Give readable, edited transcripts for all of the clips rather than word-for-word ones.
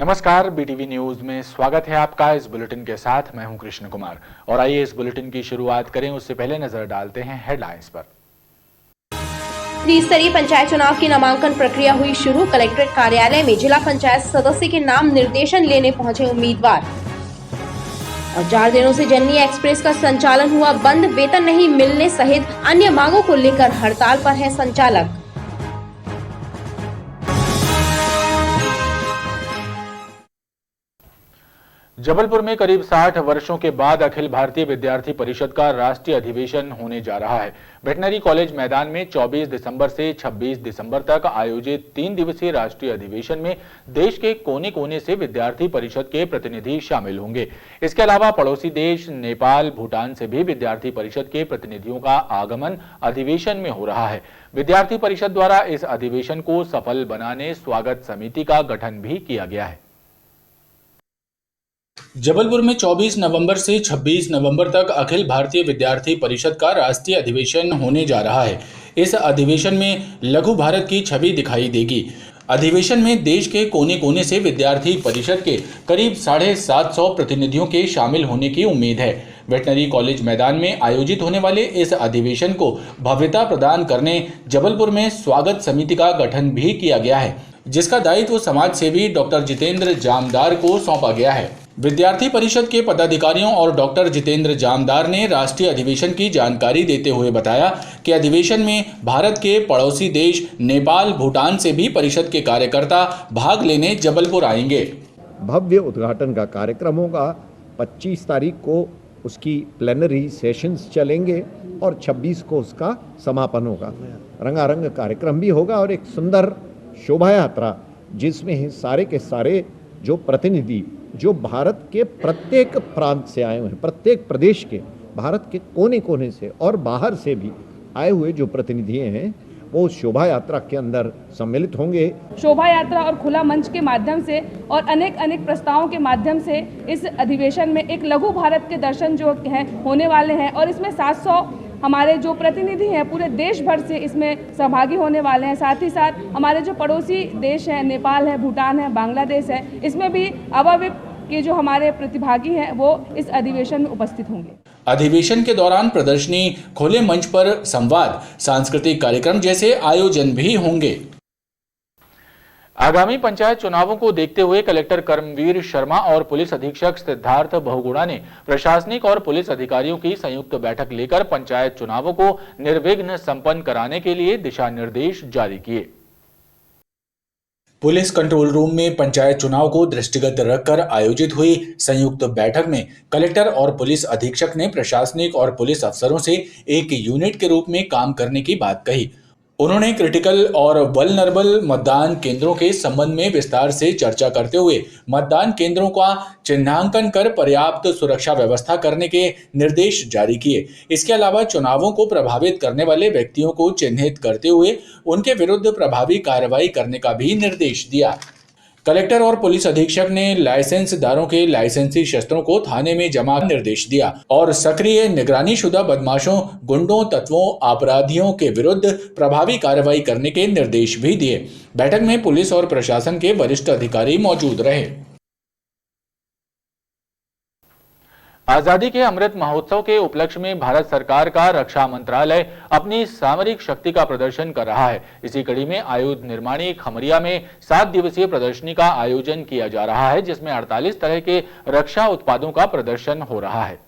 नमस्कार, BTV news में स्वागत है आपका। इस बुलेटिन के साथ मैं हूं कृष्ण कुमार और आइए इस बुलेटिन की शुरुआत करें। उससे पहले नजर डालते हैं हेडलाइंस पर। त्रिस्तरीय पंचायत चुनाव की नामांकन प्रक्रिया हुई शुरू। कलेक्ट्रेट कार्यालय में जिला पंचायत सदस्य के नाम निर्देशन लेने पहुंचे उम्मीदवार। और 4 दिनों से जननी एक्सप्रेस का संचालन हुआ बंद। वेतन नहीं मिलने सहित अन्य मांगों को लेकर हड़ताल पर है संचालक। जबलपुर में करीब 60 वर्षों के बाद अखिल भारतीय विद्यार्थी परिषद का राष्ट्रीय अधिवेशन होने जा रहा है। वेटनरी कॉलेज मैदान में 24 दिसंबर से 26 दिसंबर तक आयोजित 3 दिवसीय राष्ट्रीय अधिवेशन में देश के कोने कोने से विद्यार्थी परिषद के प्रतिनिधि शामिल होंगे। इसके अलावा पड़ोसी देश नेपाल, भूटान से भी विद्यार्थी परिषद के प्रतिनिधियों का आगमन अधिवेशन में हो रहा है। विद्यार्थी परिषद द्वारा इस अधिवेशन को सफल बनाने स्वागत समिति का गठन भी किया गया है। जबलपुर में 24 नवंबर से 26 नवंबर तक अखिल भारतीय विद्यार्थी परिषद का राष्ट्रीय अधिवेशन होने जा रहा है। इस अधिवेशन में लघु भारत की छवि दिखाई देगी। अधिवेशन में देश के कोने कोने से विद्यार्थी परिषद के करीब 750 प्रतिनिधियों के शामिल होने की उम्मीद है। वेटनरी कॉलेज मैदान में आयोजित होने वाले इस अधिवेशन को भव्यता प्रदान करने जबलपुर में स्वागत समिति का गठन भी किया गया है, जिसका दायित्व समाज सेवी डॉक्टर जितेंद्र जामदार को सौंपा गया है। विद्यार्थी परिषद के पदाधिकारियों और डॉक्टर जितेंद्र जामदार ने राष्ट्रीय अधिवेशन की जानकारी देते हुए बताया कि अधिवेशन में भारत के पड़ोसी देश नेपाल, भूटान से भी परिषद के कार्यकर्ता भाग लेने जबलपुर आएंगे। भव्य उद्घाटन का कार्यक्रम होगा। 25 तारीख को उसकी प्लेनरी सेशंस चलेंगे और 26 को उसका समापन होगा। रंगारंग कार्यक्रम भी होगा और एक सुंदर शोभा यात्रा जिसमें सारे के सारे जो प्रतिनिधि जो भारत के प्रत्येक प्रांत से आए हुए हैं, प्रत्येक प्रदेश के, भारत के कोने कोने से और बाहर से भी आए हुए जो प्रतिनिधि हैं वो शोभा यात्रा के अंदर सम्मिलित होंगे। शोभा यात्रा और खुला मंच के माध्यम से और अनेक प्रस्तावों के माध्यम से इस अधिवेशन में एक लघु भारत के दर्शन जो हैं होने वाले हैं और इसमें 700 हमारे जो प्रतिनिधि हैं पूरे देश भर से इसमें सहभागी होने वाले हैं। साथ ही साथ हमारे जो पड़ोसी देश हैं, नेपाल है, भूटान है, बांग्लादेश है, इसमें भी अभाविक के जो हमारे प्रतिभागी हैं वो इस अधिवेशन में उपस्थित होंगे। अधिवेशन के दौरान प्रदर्शनी, खुले मंच पर संवाद, सांस्कृतिक कार्यक्रम जैसे आयोजन भी होंगे। आगामी पंचायत चुनावों को देखते हुए कलेक्टर कर्मवीर शर्मा और पुलिस अधीक्षक सिद्धार्थ बहुगुणा ने प्रशासनिक और पुलिस अधिकारियों की संयुक्त बैठक लेकर पंचायत चुनावों को निर्विघ्न संपन्न कराने के लिए दिशा निर्देश जारी किए। पुलिस कंट्रोल रूम में पंचायत चुनाव को दृष्टिगत रखकर आयोजित हुई संयुक्त बैठक में कलेक्टर और पुलिस अधीक्षक ने प्रशासनिक और पुलिस अफसरों से एक यूनिट के रूप में काम करने की बात कही। उन्होंने क्रिटिकल और वल्नरेबल मतदान केंद्रों के संबंध में विस्तार से चर्चा करते हुए मतदान केंद्रों का चिन्हांकन कर पर्याप्त सुरक्षा व्यवस्था करने के निर्देश जारी किए। इसके अलावा चुनावों को प्रभावित करने वाले व्यक्तियों को चिन्हित करते हुए उनके विरुद्ध प्रभावी कार्रवाई करने का भी निर्देश दिया। कलेक्टर और पुलिस अधीक्षक ने लाइसेंसदारों के लाइसेंसी शस्त्रों को थाने में जमा निर्देश दिया और सक्रिय निगरानी शुदा बदमाशों, गुंडों, तत्वों, अपराधियों के विरुद्ध प्रभावी कार्रवाई करने के निर्देश भी दिए। बैठक में पुलिस और प्रशासन के वरिष्ठ अधिकारी मौजूद रहे। आजादी के अमृत महोत्सव के उपलक्ष्य में भारत सरकार का रक्षा मंत्रालय अपनी सामरिक शक्ति का प्रदर्शन कर रहा है। इसी कड़ी में आयुध निर्माणी खमरिया में 7 दिवसीय प्रदर्शनी का आयोजन किया जा रहा है, जिसमें 48 तरह के रक्षा उत्पादों का प्रदर्शन हो रहा है।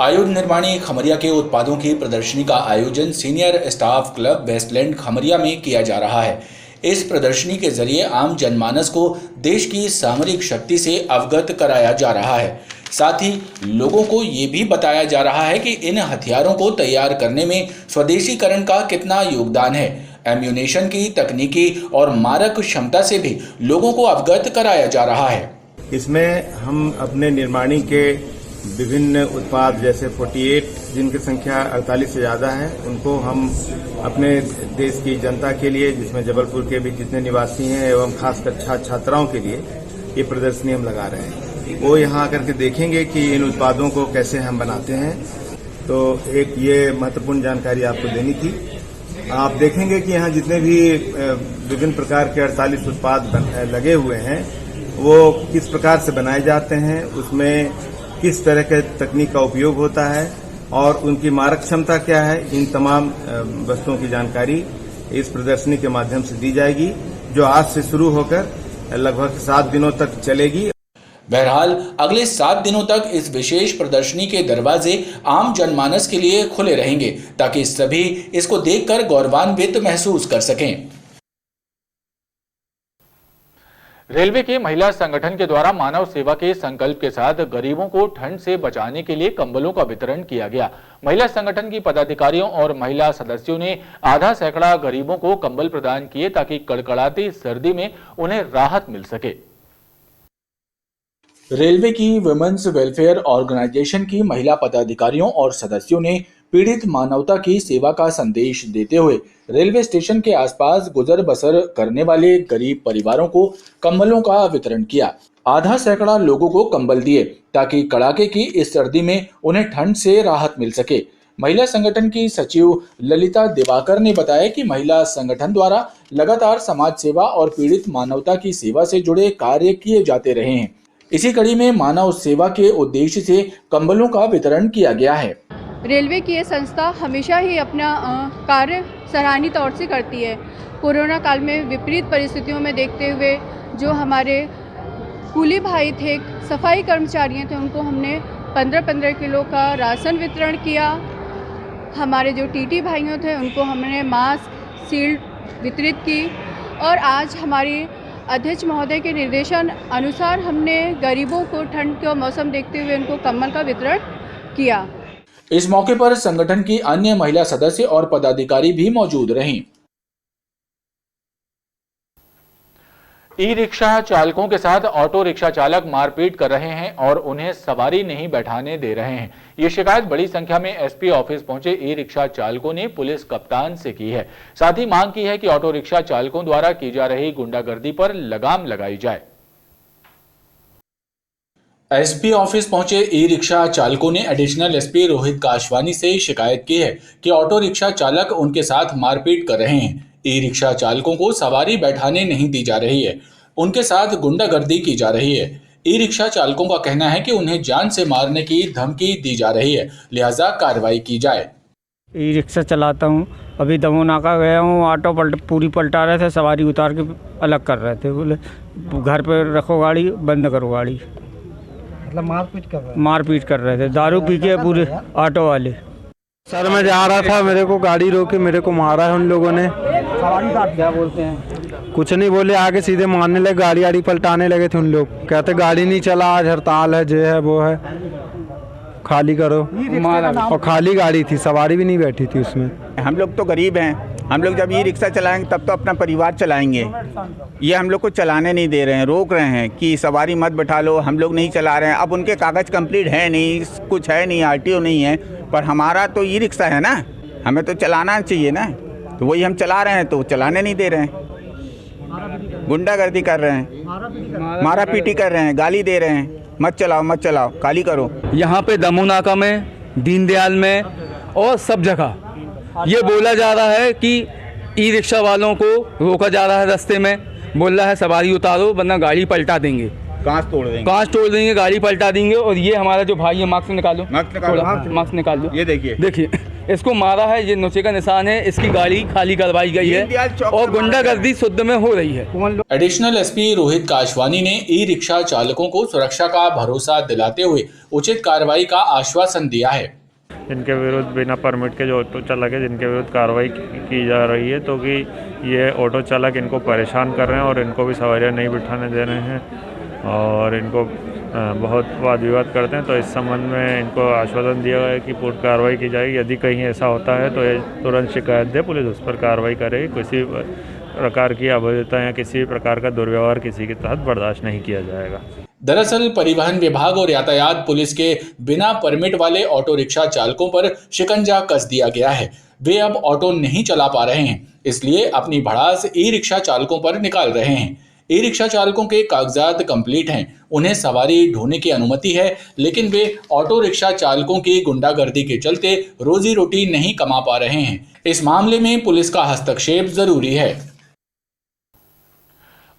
आयुध निर्माणी खमरिया के उत्पादों की प्रदर्शनी का आयोजन senior staff club Westland Khamaria में किया जा रहा है। इस प्रदर्शनी के जरिए आम जनमानस को देश की सामरिक शक्ति से अवगत कराया जा रहा है। साथ ही लोगों को ये भी बताया जा रहा है कि इन हथियारों को तैयार करने में स्वदेशीकरण का कितना योगदान है। एम्यूनेशन की तकनीकी और मारक क्षमता से भी लोगों को अवगत कराया जा रहा है। इसमें हम अपने निर्माणी के विभिन्न उत्पाद जैसे 48 जिनकी संख्या 48 से ज़्यादा है, उनको हम अपने देश की जनता के लिए, जिसमें जबलपुर के भी जितने निवासी हैं एवं खासकर छात्राओं के लिए ये प्रदर्शनी हम लगा रहे हैं। वो यहाँ आकर के देखेंगे कि इन उत्पादों को कैसे हम बनाते हैं। तो एक ये महत्वपूर्ण जानकारी आपको देनी थी। आप देखेंगे कि यहाँ जितने भी विभिन्न प्रकार के 48 उत्पाद लगे हुए हैं वो किस प्रकार से बनाए जाते हैं, उसमें किस तरह के तकनीक का उपयोग होता है और उनकी मारक क्षमता क्या है, इन तमाम वस्तुओं की जानकारी इस प्रदर्शनी के माध्यम से दी जाएगी, जो आज से शुरू होकर लगभग 7 दिनों तक चलेगी। बहरहाल अगले 7 दिनों तक इस विशेष प्रदर्शनी के दरवाजे आम जनमानस के लिए खुले रहेंगे ताकि सभी इसको देखकर गौरवान्वित महसूस कर सकें। रेलवे के महिला संगठन के द्वारा मानव सेवा के संकल्प के साथ गरीबों को ठंड से बचाने के लिए कंबलों का वितरण किया गया। महिला संगठन की पदाधिकारियों और महिला सदस्यों ने आधा सैकड़ा गरीबों को कंबल प्रदान किए ताकि कड़कड़ाती सर्दी में उन्हें राहत मिल सके। रेलवे की वुमेन्स वेलफेयर ऑर्गेनाइजेशन की महिला पदाधिकारियों और सदस्यों ने पीड़ित मानवता की सेवा का संदेश देते हुए रेलवे स्टेशन के आसपास गुजर बसर करने वाले गरीब परिवारों को कंबलों का वितरण किया। आधा सैकड़ा लोगों को कंबल दिए ताकि कड़ाके की इस सर्दी में उन्हें ठंड से राहत मिल सके। महिला संगठन की सचिव ललिता दिवाकर ने बताया कि महिला संगठन द्वारा लगातार समाज सेवा और पीड़ित मानवता की सेवा से जुड़े कार्य किए जाते रहे हैं। इसी कड़ी में मानव सेवा के उद्देश्य से कंबलों का वितरण किया गया है। रेलवे की ये संस्था हमेशा ही अपना कार्य सराहनीय तौर से करती है। कोरोना काल में विपरीत परिस्थितियों में देखते हुए जो हमारे कूली भाई थे, सफाई कर्मचारी थे, उनको हमने 15-15 किलो का राशन वितरण किया। हमारे जो टीटी भाइयों थे उनको हमने मास्क, शील्ड वितरित की और आज हमारी अध्यक्ष महोदय के निर्देशन अनुसार हमने गरीबों को ठंड का मौसम देखते हुए उनको कंबल का वितरण किया। इस मौके पर संगठन की अन्य महिला सदस्य और पदाधिकारी भी मौजूद रहीं। ई रिक्शा चालकों के साथ ऑटो रिक्शा चालक मारपीट कर रहे हैं और उन्हें सवारी नहीं बैठाने दे रहे हैं। ये शिकायत बड़ी संख्या में एसपी ऑफिस पहुंचे ई रिक्शा चालकों ने पुलिस कप्तान से की है। साथ ही मांग की है कि ऑटो रिक्शा चालकों द्वारा की जा रही गुंडागर्दी पर लगाम लगाई जाए। एसपी ऑफिस पहुंचे ई रिक्शा चालकों ने एडिशनल एसपी रोहित काशवानी से शिकायत की है कि ऑटो रिक्शा चालक उनके साथ मारपीट कर रहे हैं। ई रिक्शा चालकों को सवारी बैठाने नहीं दी जा रही है, उनके साथ गुंडागर्दी की जा रही है। ई रिक्शा चालकों का कहना है कि उन्हें जान से मारने की धमकी दी जा रही है, लिहाजा कार्रवाई की जाए। ई रिक्शा चलाता हूँ, अभी दमोह नाका गया हूँ, ऑटो पूरी पलटा रहे थे, सवारी उतार के अलग कर रहे थे। बोले घर पर रखो गाड़ी, बंद करो गाड़ी। मतलब मारपीट कर रहे थे, दारू पी के पूरे ऑटो वाले। सर मैं जा रहा था, मेरे को गाड़ी रोके, मेरे को मारा है उन लोगों ने। सवारी काट क्या बोलते हैं? कुछ नहीं बोले, आगे सीधे मारने लगे, गाड़ी आड़ी पलटाने लगे थे उन लोग। कहते गाड़ी नहीं चला, आज हड़ताल है, जो है वो है, खाली करो। और खाली गाड़ी थी, सवारी भी नहीं बैठी थी उसमें। हम लोग तो गरीब हैं, हम लोग जब ई रिक्शा चलाएंगे तब तो अपना परिवार चलाएंगे। ये हम लोग को चलाने नहीं दे रहे हैं, रोक रहे हैं कि सवारी मत बैठा लो, हम लोग नहीं चला रहे हैं। अब उनके कागज़ कंप्लीट है नहीं, कुछ है नहीं, आरटीओ नहीं है, पर हमारा तो ई रिक्शा है ना, हमें तो चलाना चाहिए ना। तो वही हम चला रहे हैं तो चलाने नहीं दे रहे हैं, गुंडागर्दी कर रहे हैं, मारा पीटी कर रहे हैं, गाली दे रहे हैं, मत चलाओ मत चलाओ, खाली करो। यहाँ पे दमोह नाका में, दीनदयाल में और सब जगह ये बोला जा रहा है कि ई रिक्शा वालों को रोका जा रहा है, रास्ते में बोल रहा है सवारी उतारो वरना गाड़ी पलटा देंगे, कांच तोड़ देंगे, गाड़ी पलटा देंगे। और ये हमारा जो भाई है, मास्क निकालो, मास्क निकाल दो। ये देखिए इसको मारा है, ये नोचे का निशान है, इसकी गाड़ी खाली करवाई गई है और गुंडागर्दी शुद्ध में हो रही है। एडिशनल एसपी रोहित काशवानी ने ई रिक्शा चालकों को सुरक्षा का भरोसा दिलाते हुए उचित कार्रवाई का आश्वासन दिया है। जिनके विरुद्ध बिना परमिट के जो ऑटो चालक है, जिनके विरुद्ध कार्रवाई की जा रही है, तो कि ये ऑटो चालक इनको परेशान कर रहे हैं और इनको भी सवारियां नहीं बिठाने दे रहे हैं और इनको बहुत वाद विवाद करते हैं। तो इस संबंध में इनको आश्वासन दिया गया है कि पूर्ण कार्रवाई की जाएगी। यदि कहीं ऐसा होता है तो ये तुरंत शिकायत दे, पुलिस उस पर कार्रवाई करेगी। किसी प्रकार की अभद्रता या किसी प्रकार का दुर्व्यवहार किसी के तहत बर्दाश्त नहीं किया जाएगा। दरअसल परिवहन विभाग और यातायात पुलिस के बिना परमिट वाले ऑटो रिक्शा चालकों पर शिकंजा कस दिया गया है। वे अब ऑटो नहीं चला पा रहे हैं, इसलिए अपनी भड़ास ई रिक्शा चालकों पर निकाल रहे हैं। ई रिक्शा चालकों के कागजात कंप्लीट हैं, उन्हें सवारी ढोने की अनुमति है, लेकिन वे ऑटो रिक्शा चालकों की गुंडागर्दी के चलते रोजी रोटी नहीं कमा पा रहे हैं। इस मामले में पुलिस का हस्तक्षेप जरूरी है।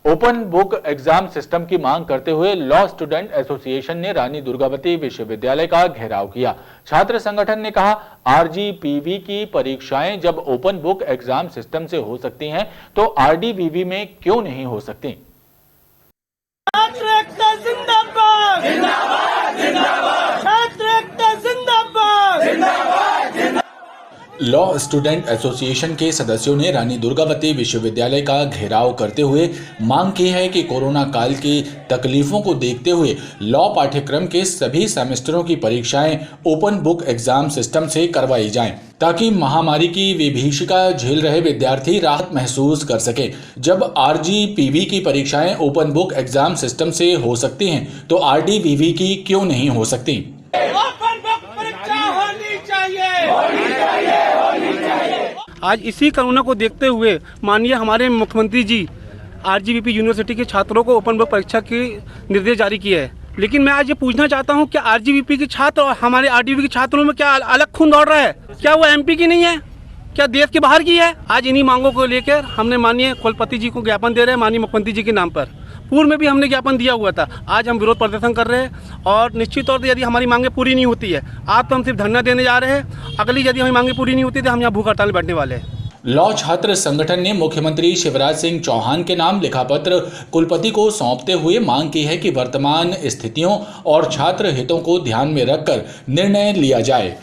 ओपन बुक एग्जाम सिस्टम की मांग करते हुए लॉ स्टूडेंट एसोसिएशन ने रानी दुर्गावती विश्वविद्यालय का घेराव किया। छात्र संगठन ने कहा, आरजीपीवी की परीक्षाएं जब ओपन बुक एग्जाम सिस्टम से हो सकती हैं, तो आरडीवीवी में क्यों नहीं हो सकती। लॉ स्टूडेंट एसोसिएशन के सदस्यों ने रानी दुर्गावती विश्वविद्यालय का घेराव करते हुए मांग की है कि कोरोना काल की तकलीफों को देखते हुए लॉ पाठ्यक्रम के सभी सेमेस्टरों की परीक्षाएं ओपन बुक एग्जाम सिस्टम से करवाई जाएं, ताकि महामारी की विभीषिका झेल रहे विद्यार्थी राहत महसूस कर सके। जब आरजीपीवी की परीक्षाएं ओपन बुक एग्जाम सिस्टम से हो सकती हैं, तो आरडीवीवी की क्यों नहीं हो सकती। आज इसी कोरोना को देखते हुए माननीय हमारे मुख्यमंत्री जी आरजीवीपी यूनिवर्सिटी के छात्रों को ओपन बुक परीक्षा के निर्देश जारी किए हैं। लेकिन मैं आज ये पूछना चाहता हूँ, क्या आरजीवीपी के छात्र और हमारे आरडीवीपी के छात्रों में क्या अलग खून दौड़ रहा है? क्या वो एमपी की नहीं है? क्या देश के बाहर की है? आज इन्हीं मांगों को लेकर हमने माननीय कुलपति जी को ज्ञापन दे रहे हैं, माननीय मुख्यमंत्री जी के नाम पर। पूर्व में भी हमने ज्ञापन दिया हुआ था। आज हम विरोध प्रदर्शन कर रहे हैं और निश्चित तौर पर यदि हमारी मांगें पूरी नहीं होती है, आज तो हम सिर्फ धरना देने जा रहे हैं, अगली यदि हमारी मांगें पूरी नहीं होती तो हम यहाँ भूख हड़ताल में बैठने वाले हैं। लॉ छात्र संगठन ने मुख्यमंत्री शिवराज सिंह चौहान के नाम लिखा पत्र कुलपति को सौंपते हुए मांग की है कि वर्तमान स्थितियों और छात्र हितों को ध्यान में रखकर निर्णय लिया जाए।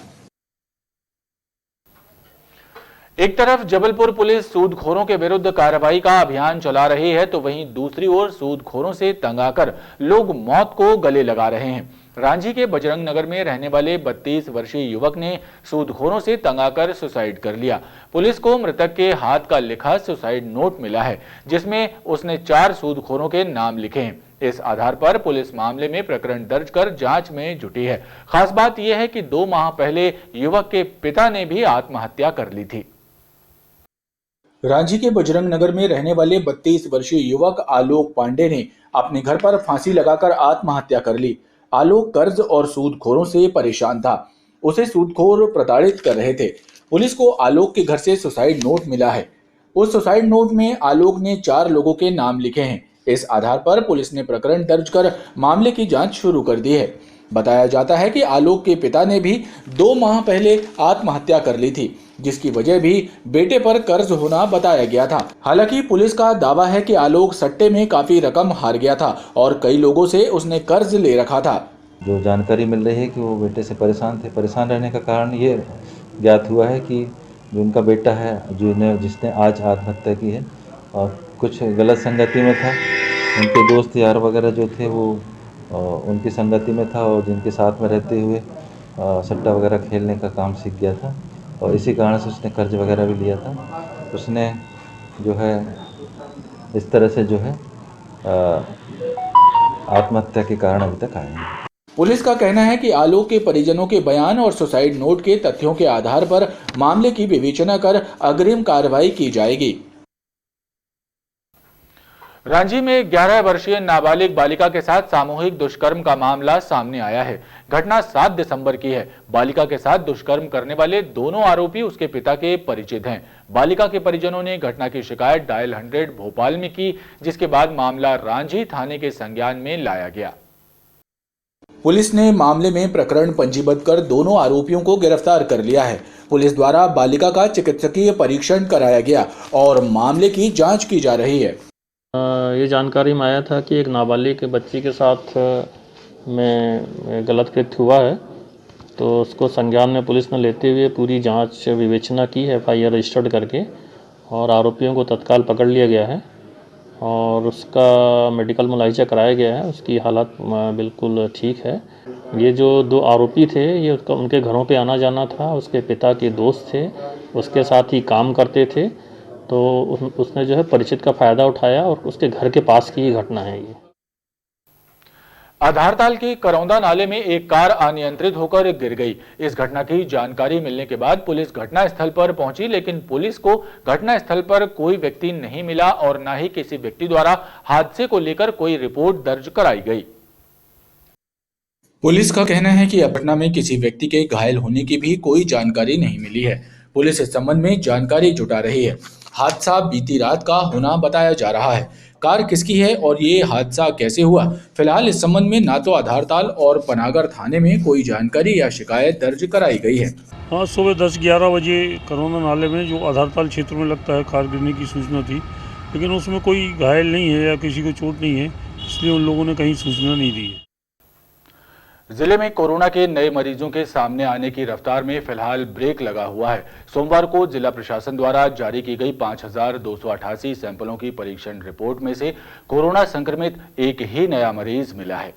एक तरफ जबलपुर पुलिस सूदखोरों के विरुद्ध कार्रवाई का अभियान चला रही है, तो वहीं दूसरी ओर सूदखोरों से तंग आकर लोग मौत को गले लगा रहे हैं। रांची के बजरंग नगर में रहने वाले 32 वर्षीय युवक ने सूदखोरों से तंग आकर सुसाइड कर लिया। पुलिस को मृतक के हाथ का लिखा सुसाइड नोट मिला है, जिसमें उसने 4 सूदखोरों के नाम लिखे हैं। इस आधार पर पुलिस मामले में प्रकरण दर्ज कर जांच में जुटी है। खास बात यह है कि 2 माह पहले युवक के पिता ने भी आत्महत्या कर ली थी। रांची के बजरंग नगर में रहने वाले 32 वर्षीय युवक आलोक पांडे ने अपने घर पर फांसी लगाकर आत्महत्या कर ली। आलोक कर्ज और सूदखोरों से परेशान था। उसे सूदखोर प्रताड़ित कर रहे थे। पुलिस को आलोक के घर से सुसाइड नोट मिला है। उस सुसाइड नोट में आलोक ने 4 लोगों के नाम लिखे हैं। इस आधार पर पुलिस ने प्रकरण दर्ज कर मामले की जांच शुरू कर दी है। बताया जाता है कि आलोक के पिता ने भी 2 माह पहले आत्महत्या कर ली थी, जिसकी वजह भी बेटे पर कर्ज होना बताया गया था। हालांकि पुलिस का दावा है कि आलोक सट्टे में काफी रकम हार गया था और कई लोगों से उसने कर्ज ले रखा था। जो जानकारी मिल रही है कि वो बेटे से परेशान थे। परेशान रहने का कारण ये ज्ञात हुआ है कि जो उनका बेटा है जिसने आज आत्महत्या की है और कुछ गलत संगति में था। उनके दोस्त यार वगैरह जो थे वो उनकी संगति में था और जिनके साथ में रहते हुए सट्टा वगैरह खेलने का काम सीख गया था और इसी कारण से उसने कर्ज वगैरह भी लिया था। उसने जो है इस तरह से जो है आत्महत्या के कारण अभी तक आए हैं। पुलिस का कहना है कि आलोक के परिजनों के बयान और सुसाइड नोट के तथ्यों के आधार पर मामले की विवेचना कर अग्रिम कार्रवाई की जाएगी। रांची में 11 वर्षीय नाबालिग बालिका के साथ सामूहिक दुष्कर्म का मामला सामने आया है। घटना 7 दिसंबर की है। बालिका के साथ दुष्कर्म करने वाले दोनों आरोपी उसके पिता के परिचित हैं। बालिका के परिजनों ने घटना की शिकायत डायल 100 भोपाल में की, जिसके बाद मामला रांची थाने के संज्ञान में लाया गया। पुलिस ने मामले में प्रकरण पंजीबद्ध कर दोनों आरोपियों को गिरफ्तार कर लिया है। पुलिस द्वारा बालिका का चिकित्सकीय परीक्षण कराया गया और मामले की जाँच की जा रही है। ये जानकारी में आया था कि एक नाबालिग बच्ची के साथ में गलत कृत्य हुआ है, तो उसको संज्ञान में पुलिस ने लेते हुए पूरी जांच विवेचना की है, FIR रजिस्टर्ड करके, और आरोपियों को तत्काल पकड़ लिया गया है और उसका मेडिकल मुआयजा कराया गया है। उसकी हालत बिल्कुल ठीक है। ये जो 2 आरोपी थे ये उनके घरों पे आना जाना था। उसके पिता के दोस्त थे, उसके साथ ही काम करते थे, तो उसने जो है परिचित का फ़ायदा उठाया और उसके घर के पास की ही घटना है ये। आधारताल के करौंदा नाले में एक कार अनियंत्रित होकर गिर गई। इस घटना की जानकारी मिलने के बाद पुलिस घटनास्थल पर पहुंची, लेकिन पुलिस को घटनास्थल पर कोई व्यक्ति नहीं मिला और न ही किसी व्यक्ति द्वारा हादसे को लेकर कोई रिपोर्ट दर्ज कराई गई। पुलिस का कहना है कि घटना में किसी व्यक्ति के घायल होने की भी कोई जानकारी नहीं मिली है। पुलिस इस संबंध में जानकारी जुटा रही है। हादसा बीती रात का होना बताया जा रहा है। कार किसकी है और ये हादसा कैसे हुआ, फिलहाल इस संबंध में ना तो आधारताल और पनागर थाने में कोई जानकारी या शिकायत दर्ज कराई गई है। हाँ, सुबह 10-11 बजे करौंदा नाले में जो आधारताल क्षेत्र में लगता है कार गिरने की सूचना थी, लेकिन उसमें कोई घायल नहीं है या किसी को चोट नहीं है, इसलिए उन लोगों ने कहीं सूचना नहीं दी है। जिले में कोरोना के नए मरीजों के सामने आने की रफ्तार में फिलहाल ब्रेक लगा हुआ है। सोमवार को जिला प्रशासन द्वारा जारी की गई 5,288 सैंपलों की परीक्षण रिपोर्ट में से कोरोना संक्रमित एक ही नया मरीज मिला है।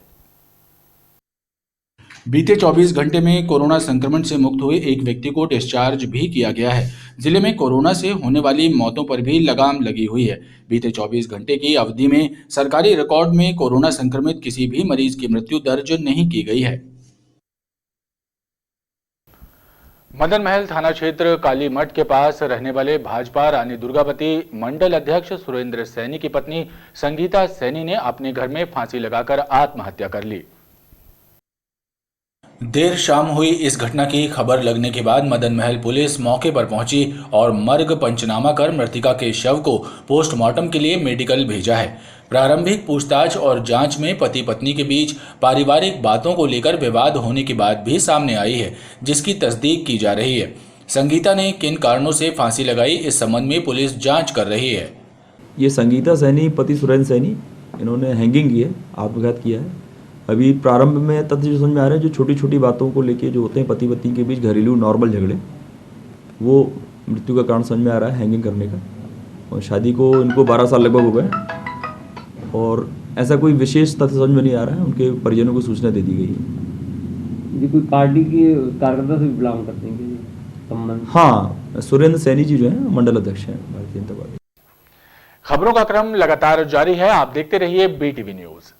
बीते 24 घंटे में कोरोना संक्रमण से मुक्त हुए एक व्यक्ति को डिस्चार्ज भी किया गया है। जिले में कोरोना से होने वाली मौतों पर भी लगाम लगी हुई है। बीते 24 घंटे की अवधि में सरकारी रिकॉर्ड में कोरोना संक्रमित किसी भी मरीज की मृत्यु दर्ज नहीं की गई है। मदन महल थाना क्षेत्र काली मठ के पास रहने वाले भाजपा रानी दुर्गावती मंडल अध्यक्ष सुरेंद्र सैनी की पत्नी संगीता सैनी ने अपने घर में फांसी लगाकर आत्महत्या कर ली। देर शाम हुई इस घटना की खबर लगने के बाद मदन महल पुलिस मौके पर पहुंची और मर्ग पंचनामा कर मृतका के शव को पोस्टमार्टम के लिए मेडिकल भेजा है। प्रारंभिक पूछताछ और जांच में पति पत्नी के बीच पारिवारिक बातों को लेकर विवाद होने की बात भी सामने आई है, जिसकी तस्दीक की जा रही है। संगीता ने किन कारणों से फांसी लगाई, इस संबंध में पुलिस जाँच कर रही है। ये संगीता सैनी पति सुरेंद्र सैनी, इन्होंने हैंगिंग की है, आत्मघात किया है। अभी प्रारंभ में तथ्य जो समझ में आ रहे हैं, जो छोटी छोटी बातों को लेके जो होते हैं पति पत्नी के बीच घरेलू नॉर्मल झगड़े, वो मृत्यु का कारण समझ में आ रहा है हैंगिंग करने का। और शादी को इनको 12 साल लगभग हो गए और ऐसा कोई विशेष तथ्य समझ में नहीं आ रहा है। उनके परिजनों को सूचना दे दी गई है। ये कोई पार्टी की कार्यकर्ता से बिलोंग करते हैं संबंध? हाँ, सुरेंद्र सैनी जी जो है मंडल अध्यक्ष हैं भारतीय जनता पार्टी। खबरों का क्रम लगातार जारी है, आप देखते रहिए BTV न्यूज।